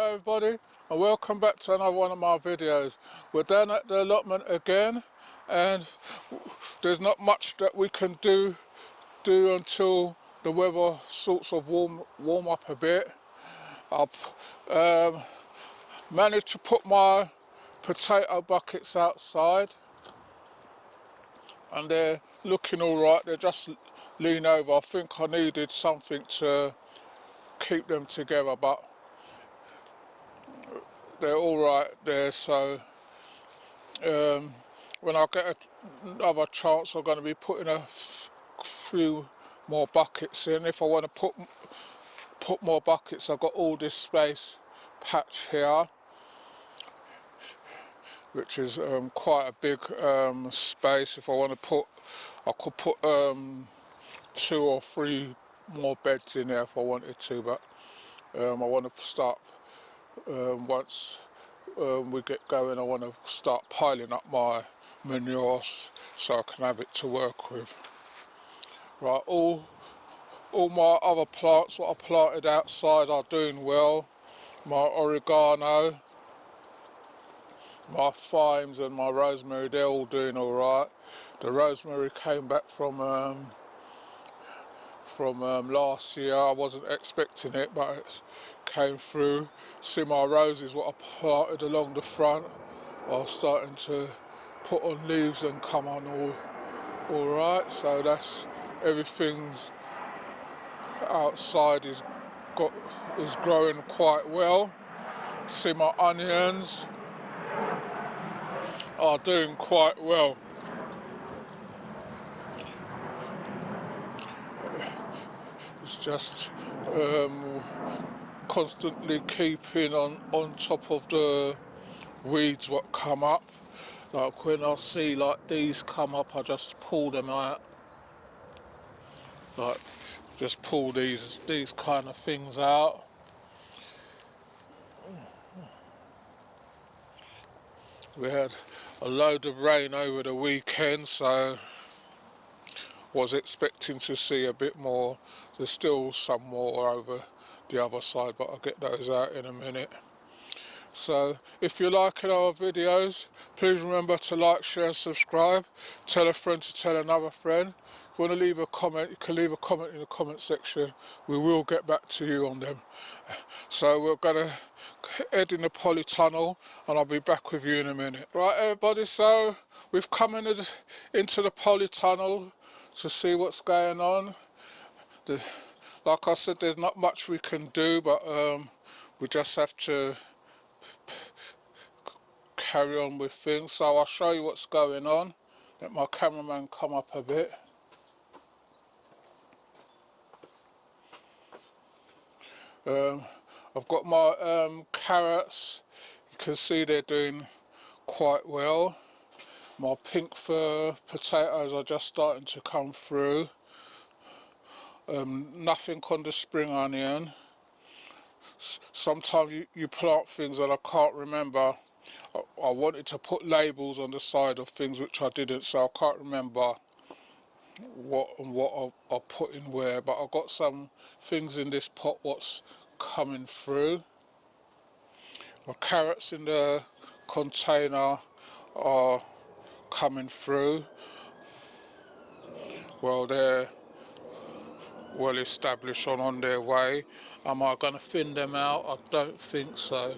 Hello everybody and welcome back to another one of my videos. We're down at the allotment again and there's not much that we can do until the weather sorts of warm up a bit. I've managed to put my potato buckets outside and they're looking alright. They're just lean over. I think I needed something to keep them together, but they're alright there. So when I get another chance, I'm going to be putting a few more buckets in. If I want to put more buckets, I've got all this space patch here, which is quite a big space. If I want to I could put 2 or 3 more beds in there if I wanted to, but I want to start once we get going. I want to start piling up my manure so I can have it to work with. Right, all my other plants what I planted outside are doing well. My oregano, my thymes and my rosemary, they're all doing alright. The rosemary came back from last year. I wasn't expecting it, but it came through. See, my roses what I planted along the front are starting to put on leaves and come on all right. So that's everything's outside is growing quite well. See, my onions are doing quite well. It's just constantly keeping on top of the weeds what come up. Like when I see like these come up, I just pull them out. Like just pull these kind of things out. We had a load of rain over the weekend, so was expecting to see a bit more. There's still some more over the other side, but I'll get those out in a minute. So if you're liking our videos, please remember to like, share and subscribe. Tell a friend to tell another friend. If you want to leave a comment, you can leave a comment in the comment section. We will get back to you on them. So we're going to head in the polytunnel and I'll be back with you in a minute. Right everybody, so we've come into the polytunnel to see what's going on. Like I said, there's not much we can do, but we just have to carry on with things. So I'll show you what's going on. Let my cameraman come up a bit. I've got my carrots. You can see they're doing quite well. My pink fir potatoes are just starting to come through. Nothing on the spring onion. Sometimes you plant things and I can't remember. I wanted to put labels on the side of things which I didn't, so I can't remember what I put in where, but I've got some things in this pot what's coming through. My carrots in the container are coming through. Well, they're well established on their way. Am I going to thin them out? I don't think so.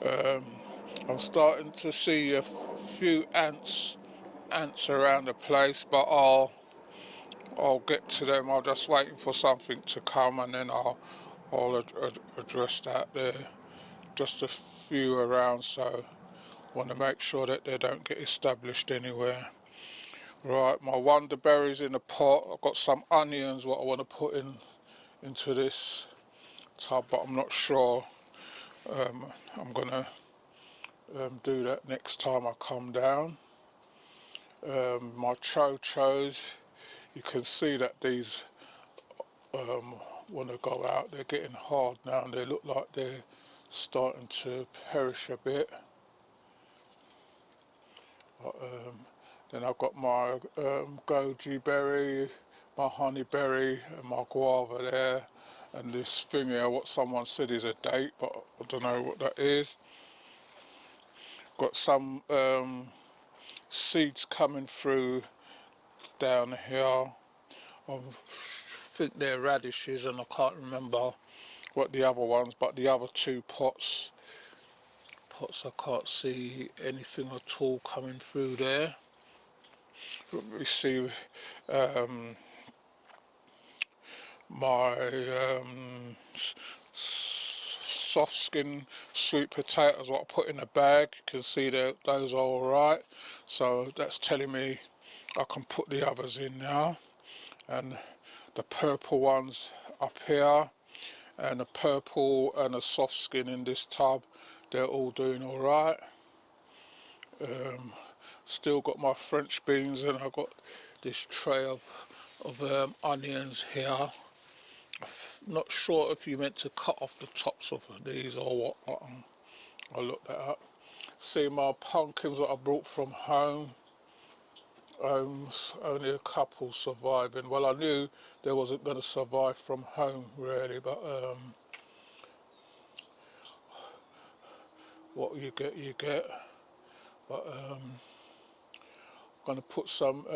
I'm starting to see a few ants around the place, but I'll get to them. I'm just waiting for something to come and then I'll address that. There just a few around, so I want to make sure that they don't get established anywhere. Right, my wonder berries in the pot. I've got some onions what I want to put into this tub, but I'm not sure. I'm gonna do that next time I come down. My cho-chos, you can see that these want to go out. They're getting hard now and they look like they're starting to perish a bit. Then I've got my goji berry, my honey berry and my guava there, And this thing here, what someone said is a date, but I don't know what that is. Got some seeds coming through down here. I think they're radishes, and I can't remember what the other ones, but the other two pots I can't see anything at all coming through there. We see my soft skin sweet potatoes what I put in a bag. You can see that those are alright, so that's telling me I can put the others in now. And the purple ones up here, and the purple and the soft skin in this tub, they're all doing alright. Still got my French beans, and I've got this tray of onions here. Not sure if you meant to cut off the tops of these or what. I'll look that up. See my pumpkins that I brought from home. Only a couple surviving. Well, I knew they wasn't going to survive from home really, but what you get, you get. But I'm going to put some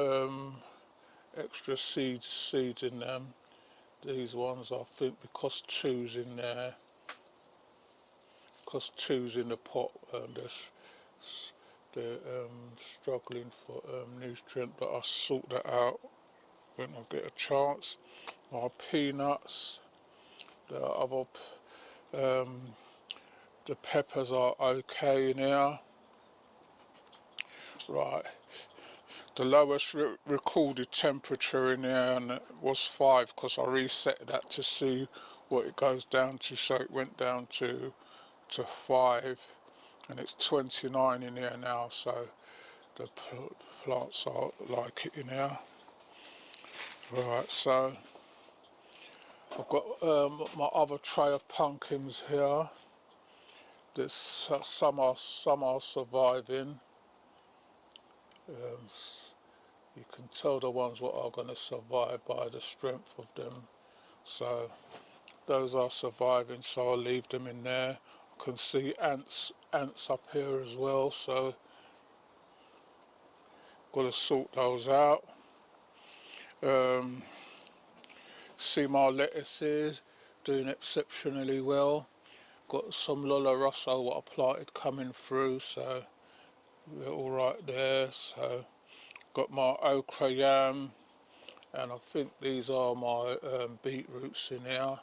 extra seeds in them. These ones, I think, because two's in there, because two's in the pot, they're struggling for nutrient, but I'll sort that out when I get a chance. My peanuts, the other, the peppers are okay now. Right, the lowest recorded temperature in there and it was 5, because I reset that to see what it goes down to, so it went down to 5, and it's 29 in here now, so the plants are like it in here. Right, so I've got my other tray of pumpkins here. There's some are surviving. You can tell the ones what are going to survive by the strength of them. So those are surviving, so I'll leave them in there. I can see ants up here as well, so got to sort those out. See my lettuces doing exceptionally well. Got some Lola Rosso what I planted coming through, so we're all right there. So got my okra yam, and I think these are my beetroots in here.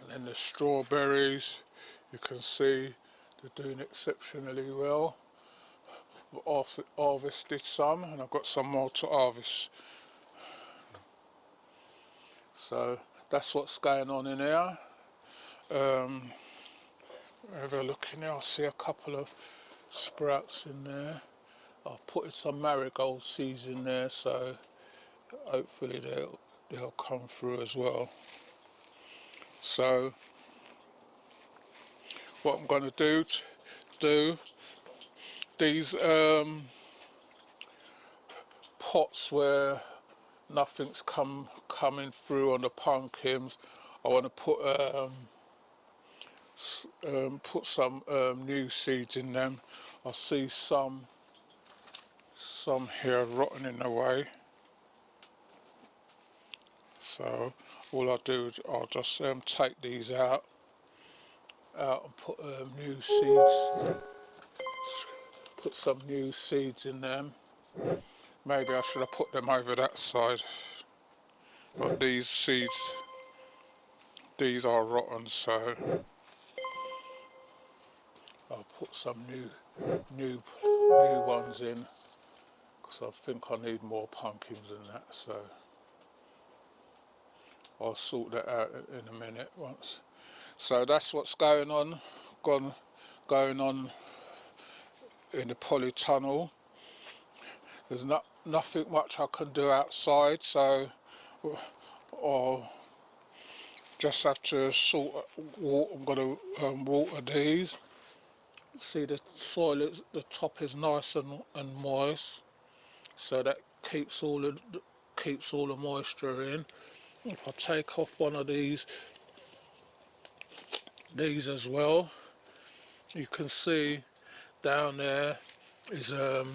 And then the strawberries, you can see they're doing exceptionally well. I've harvested some, and I've got some more to harvest. So that's what's going on in here. Have a look in there, I see a couple of sprouts in there. I've put some marigold seeds in there, so hopefully they'll come through as well. So what I'm going to do these pots where nothing's coming through on the pumpkins, I want to put some new seeds in them. I see some here rotting in the way. So all I do is I'll just take these out and put new seeds. Put some new seeds in them. Maybe I should have put them over that side. But these seeds, these are rotten, so I'll put some new ones in, because I think I need more pumpkins than that. So I'll sort that out in a minute once. So that's what's going on in the polytunnel. There's nothing much I can do outside, so I'll just have to I'm going to water these. See, the soil, the top is nice and moist, so that keeps all the moisture in. If I take off one of these as well, you can see down there is the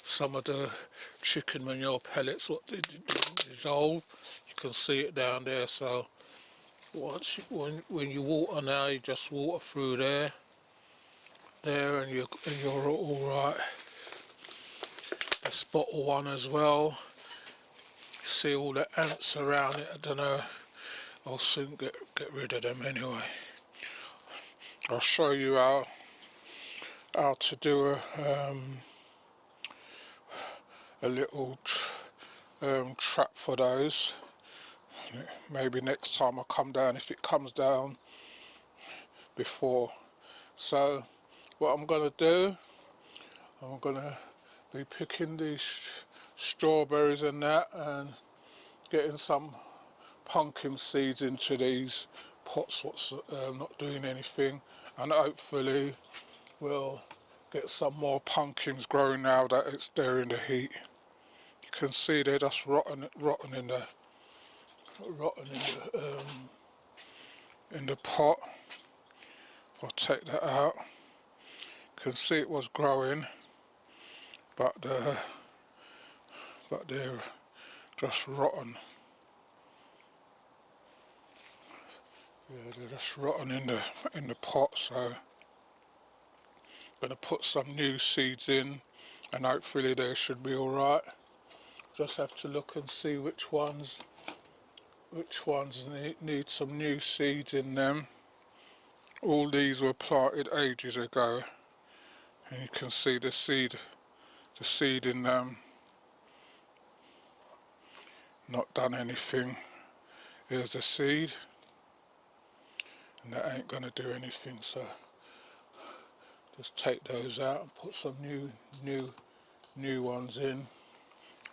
some of the chicken manure pellets what they dissolve. You can see it down there. So when you water now, you just water through there, and you're all right. Let's bottle one as well. See all the ants around it. I don't know. I'll soon get rid of them anyway. I'll show you how to do a little trap for those. Maybe next time I come down, if it comes down before. So what I'm going to do, I'm going to be picking these strawberries and that, and getting some pumpkin seeds into these pots what's not doing anything, and hopefully we'll get some more pumpkins growing now that it's there in the heat. You can see they're just rotten in the pot. I'll take that out. You can see it was growing, but they're just rotten. Yeah, they're just rotten in the pot. So I'm going to put some new seeds in, and hopefully they should be all right. Just have to look and see which ones need some new seeds in them. All these were planted ages ago, and you can see the seed in them not done anything. Here's a seed, and that ain't gonna do anything, so just take those out and put some new ones in.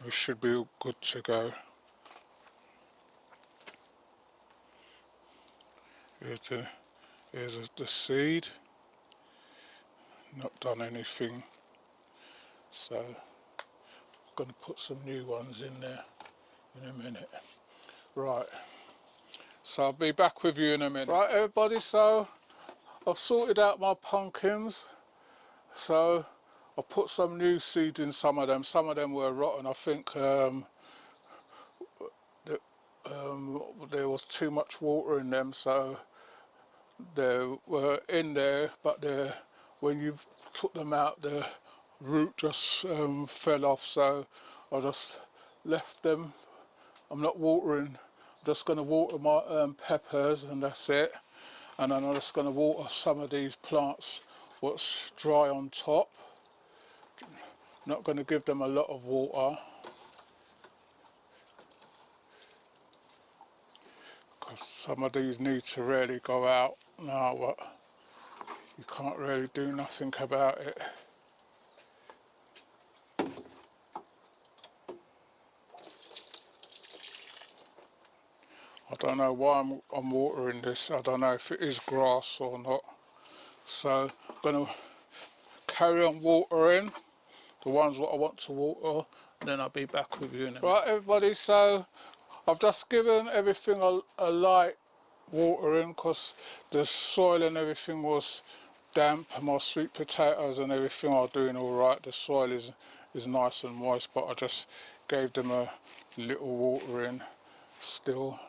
We should be all good to go. Here's the seed, not done anything, so I'm going to put some new ones in there in a minute. Right, so I'll be back with you in a minute. Right everybody, so I've sorted out my pumpkins, so I put some new seeds in some of them. Some of them were rotten. I think there was too much water in them, so they were in there, but when you took them out, the root just fell off, so I just left them. I'm not watering. I'm just going to water my peppers, and that's it. And then I'm just going to water some of these plants what's dry on top. Not going to give them a lot of water, because some of these need to really go out now, but you can't really do nothing about it. I don't know why I'm watering this. I don't know if it is grass or not. So I'm going to carry on watering the ones that I want to water, and then I'll be back with you in a minute. Right everybody, so I've just given everything a light watering, because the soil and everything was damp, and my sweet potatoes and everything are doing all right. The soil is nice and moist, but I just gave them a little watering still.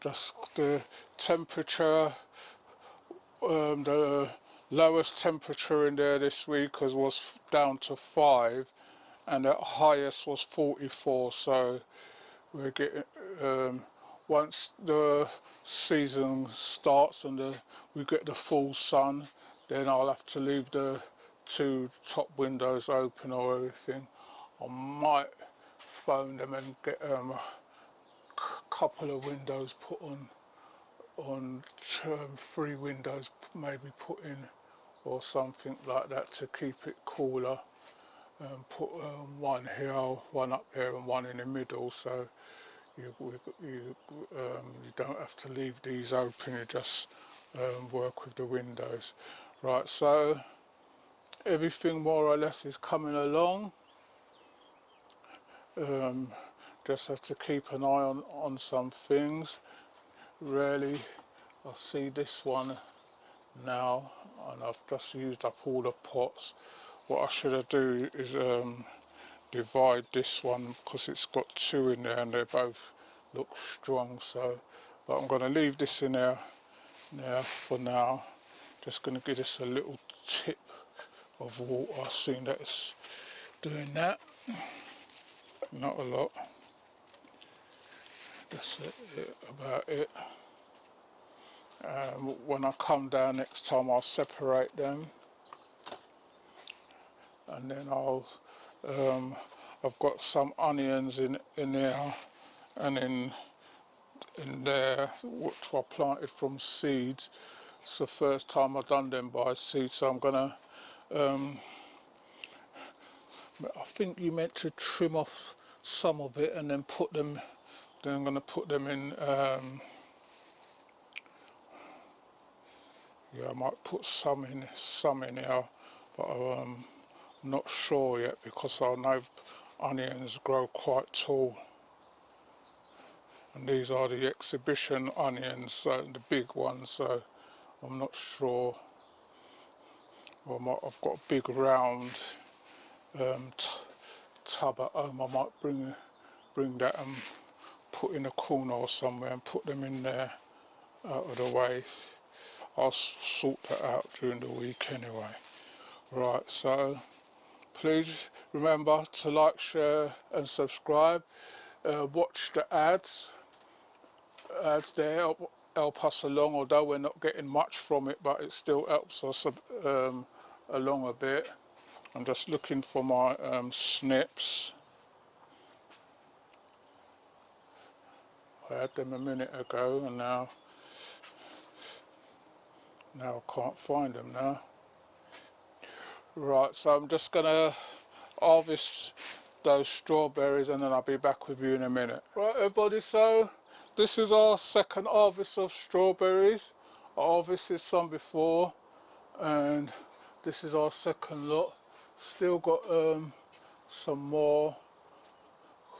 Just the temperature, the lowest temperature in there this week was down to 5, and the highest was 44. So we're getting once the season starts and we get the full sun, then I'll have to leave the 2 top windows open or everything. I might phone them and get a couple of windows put on 3 windows maybe put in, or something like that, to keep it cooler. Put one here, one up here, and one in the middle, so you don't have to leave these open. You just work with the windows. Right, so everything more or less is coming along. Just have to keep an eye on some things. Really, I see this one now, and I've just used up all the pots. What I should have do is divide this one, because it's got two in there and they both look strong. So, but I'm going to leave this in there now for now. Just going to give this a little tip of water, seeing that it's doing that. Not a lot. That's about it. When I come down next time, I'll separate them, and then I've got some onions in there, and in there, which I planted from seeds. It's the first time I've done them by seed, so I'm gonna, I think you meant to trim off some of it and then put them, then I'm gonna put them in, yeah, I might put some in here, but I'm not sure yet, because I know onions grow quite tall. And these are the exhibition onions, the big ones, so I'm not sure. Well, I've got a big round tub at home. I might bring that and put in a corner or somewhere and put them in there out of the way. I'll sort that out during the week anyway. Right, so please remember to like, share and subscribe. Watch the ads there help us along, although we're not getting much from it, but it still helps us along a bit. I'm just looking for my snips. I had them a minute ago, and now I can't find them now. Right, so I'm just gonna harvest those strawberries, and then I'll be back with you in a minute. Right, everybody, so this is our second harvest of strawberries. I harvested some before, and this is our second lot. Still got some more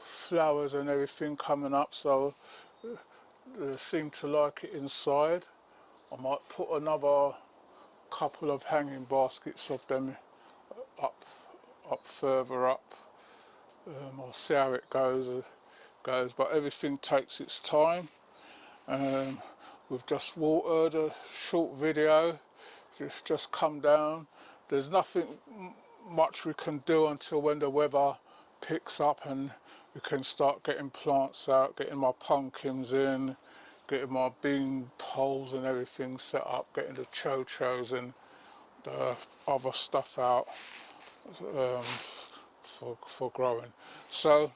flowers and everything coming up, so they seem to like it inside. I might put another couple of hanging baskets of them up further up. I'll see how it goes, but everything takes its time. We've just watered, a short video, just come down. There's nothing much we can do until when the weather picks up and we can start getting plants out, getting my pumpkins in, getting my bean poles and everything set up, getting the cho-chos and the other stuff out for growing. So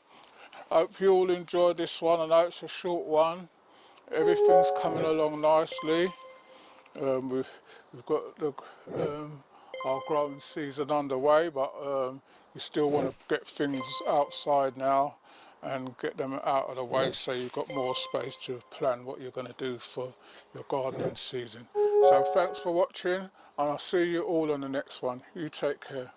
I hope you all enjoyed this one. I know it's a short one. Everything's coming along nicely. We've got our growing season underway, but you still want to get things outside now and get them out of the way, so you've got more space to plan what you're going to do for your gardening season. So thanks for watching, and I'll see you all on the next one. You take care.